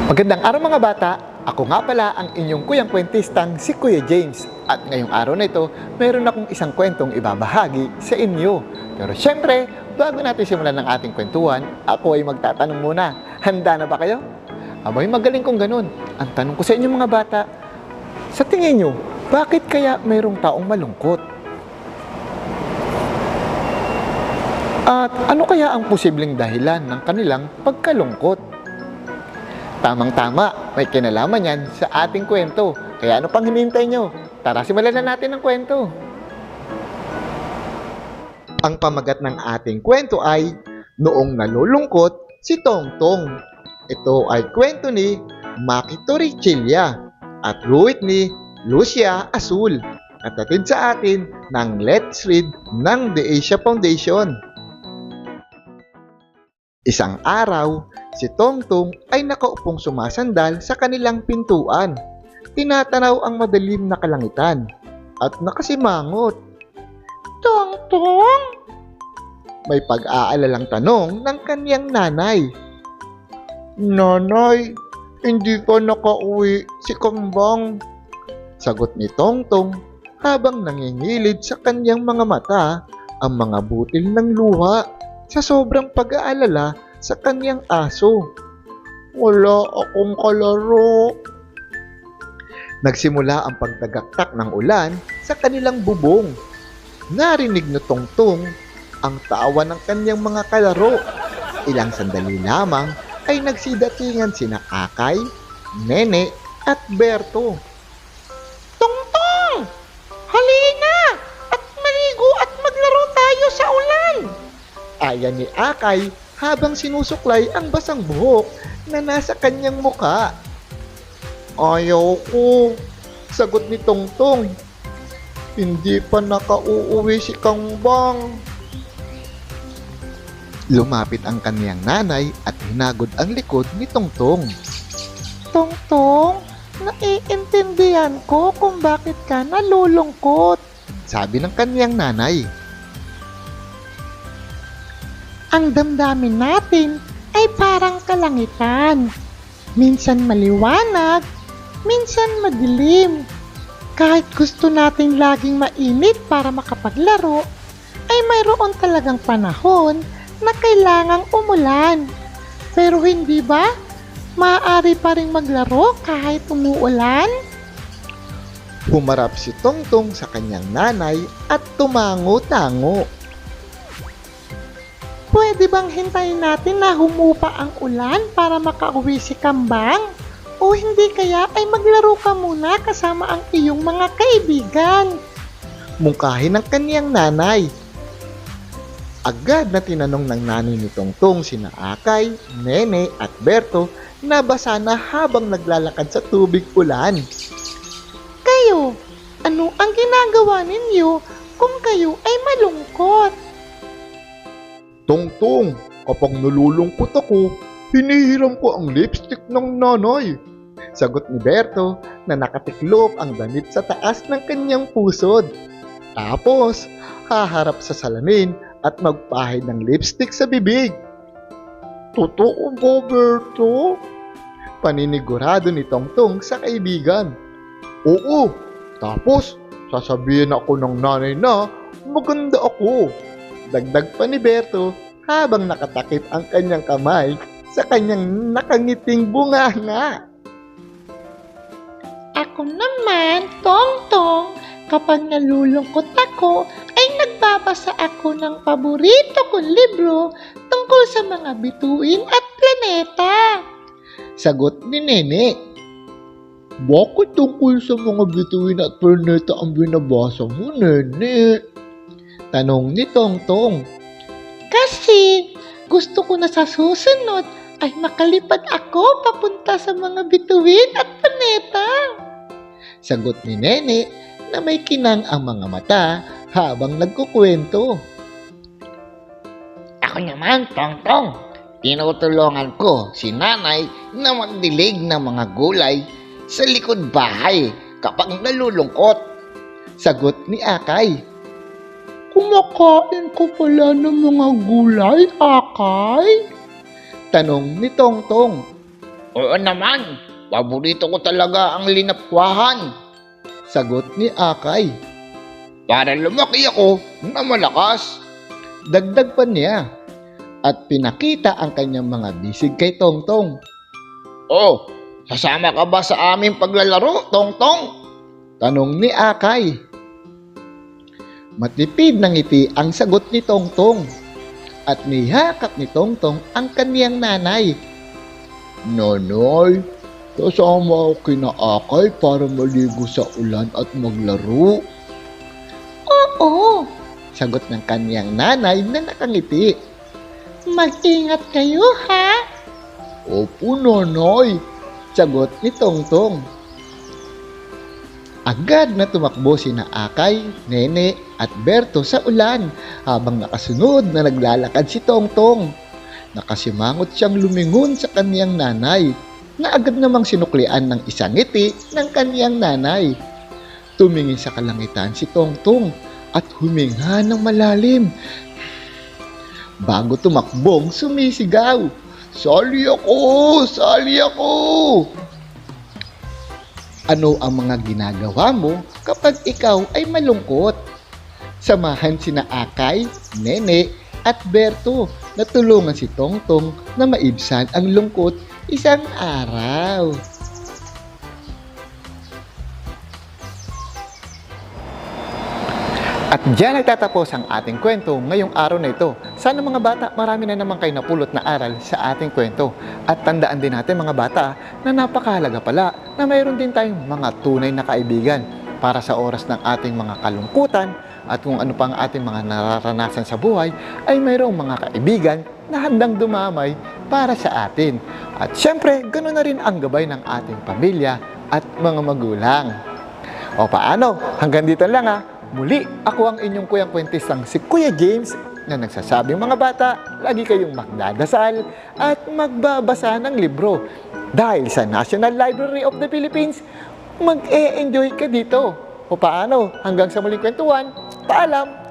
Magandang araw mga bata! Ako nga pala ang inyong kuyang kwentistang si Kuya James. At ngayong araw na ito, meron akong isang kwentong ibabahagi sa inyo. Pero syempre, bago natin simulan ng ating kwentuhan, ako ay magtatanong muna. Handa na ba kayo? Abay, magaling kong ganun. Ang tanong ko sa inyo mga bata, sa tingin nyo, bakit kaya mayroong taong malungkot? At ano kaya ang posibleng dahilan ng kanilang pagkalungkot? Tamang-tama, may kinalaman yan sa ating kwento. Kaya ano pang hinihintay nyo? Tara, simulan na natin ang kwento. Ang pamagat ng ating kwento ay Noong Nalulungkot si Tongtong. Ito ay kwento ni Maki Torricilla at ruwit ni Lucia Azul at atid sa atin ng Let's Read ng The Asia Foundation. Isang araw, si Tongtong ay nakaupong sumasandal sa kanilang pintuan. Tinatanaw ang madilim na kalangitan at nakasimangot. Tongtong? May pag-aalalang tanong ng kanyang nanay. Nanay, hindi pa nakauwi si Kambang. Sagot ni Tongtong habang nangingilid sa kanyang mga mata ang mga butil ng luha sa sobrang pag-aalala sa kanyang aso. Wala akong kalaro. Nagsimula ang pagdagaktak ng ulan sa kanilang bubong. Narinig ni Tongtong ang tawa ng kanyang mga kalaro. Ilang sandali lamang ay nagsidatingan sina Akay, Nene at Berto. Tongtong! Halina! At maligo at maglaro tayo sa ulan! Ayan ni Akay habang sinusuklay ang basang buhok na nasa kanyang muka. Ayaw ko, sagot ni Tongtong. Hindi pa nakauuwi si Kangbang. Lumapit ang kanyang nanay at hinagod ang likod ni Tongtong. Tongtong, naiintindihan ko kung bakit ka nalulungkot, sabi ng kanyang nanay. Ang damdamin natin ay parang kalangitan. Minsan maliwanag, minsan madilim. Kahit gusto nating laging mainit para makapaglaro, ay mayroon talagang panahon na kailangang umulan. Pero hindi ba? Maaari pa rin maglaro kahit umuulan? Humarap si Tongtong sa kanyang nanay at tumango-tango. Pwede bang hintayin natin na humupa ang ulan para makauwi si Kambang? O hindi kaya ay maglaro ka muna kasama ang iyong mga kaibigan? Mungkahin ng kanyang nanay. Agad na tinanong ng nanay ni Tongtong sina Akay, Nene at Berto na basa na habang naglalakad sa tubig ulan. Kayo, ano ang ginagawa ninyo kung kayo ay malungkot? Tongtong, kapag nalulungkot ako, hinihiram ko ang lipstick ng nanay. Sagot ni Berto na nakatiklop ang damit sa taas ng kanyang pusod. Tapos, haharap sa salamin at magpahid ng lipstick sa bibig. Totoo ba, Berto? Paninigurado ni Tongtong sa kaibigan. Oo, tapos sasabihin ako ng nanay na maganda ako. Dagdag pa ni Berto habang nakatakip ang kanyang kamay sa kanyang nakangiting bunganga. Ako naman, Tongtong, kapag nalulungkot ako, ay nagbabasa ako ng paborito kong libro tungkol sa mga bituin at planeta. Sagot ni Nene. Bakit tungkol sa mga bituin at planeta ang binabasa mo, Nene? Tanong ni Tongtong. Kasi gusto ko na sa susunod ay makalipad ako papunta sa mga bituin at planeta. Sagot ni Nene na may kinang ang mga mata habang nagkukwento. Ako naman, Tongtong. Tinutulungan ko si nanay na magdilig ng mga gulay sa likod bahay kapag nalulungkot. Sagot ni Akay. Kumakain ko pala ng mga gulay, Akay? Tanong ni Tongtong. Oo naman, paborito ko talaga ang linapwahan. Sagot ni Akay. Para lumaki ako na malakas. Dagdag pa niya at pinakita ang kanyang mga bisig kay Tongtong. Oh, sasama ka ba sa aming paglalaro, Tongtong? Tanong ni Akay. Matipid ng ngiti ang sagot ni Tongtong at nihakap ni Tongtong ang kaniyang nanay. Nanay, kasama ako kina Akay para maligo sa ulan at maglaro. Oo, Sagot ng kaniyang nanay na nakangiti. mag-ingat kayo ha. Opo, nanay. Sagot ni Tongtong. Agad na tumakbo sina Akay, Nene at Berto sa ulan habang nakasunod na naglalakad si Tongtong. Nakasimangot siyang lumingon sa kaniyang nanay na agad namang sinuklian ng isang ngiti ng kaniyang nanay. Tumingin sa kalangitan si Tongtong at huminga ng malalim. Bago tumakbong sumisigaw, "Sali ako! Sali ako!" Ano ang mga ginagawa mo kapag ikaw ay malungkot? Samahan sina Akay, Nene at Berto na tulungan si Tongtong na maibsan ang lungkot isang araw. At diyan nagtatapos ang ating kwento ngayong araw na ito. Sana mga bata, marami na naman kayo napulot na aral sa ating kwento. At tandaan din natin mga bata na napakahalaga pala na mayroon din tayong mga tunay na kaibigan para sa oras ng ating mga kalungkutan at kung ano pang ating mga nararanasan sa buhay ay mayroong mga kaibigan na handang dumamay para sa atin. At syempre, ganoon na rin ang gabay ng ating pamilya at mga magulang. O paano? Hanggang dito lang ha. Muli, ako ang inyong kuyang kwentisang si Kuya James na nagsasabing mga bata, lagi kayong magdadasal at magbabasa ng libro. Dahil sa National Library of the Philippines, mag-e-enjoy ka dito. O paano? Hanggang sa muling kwentuhan, paalam!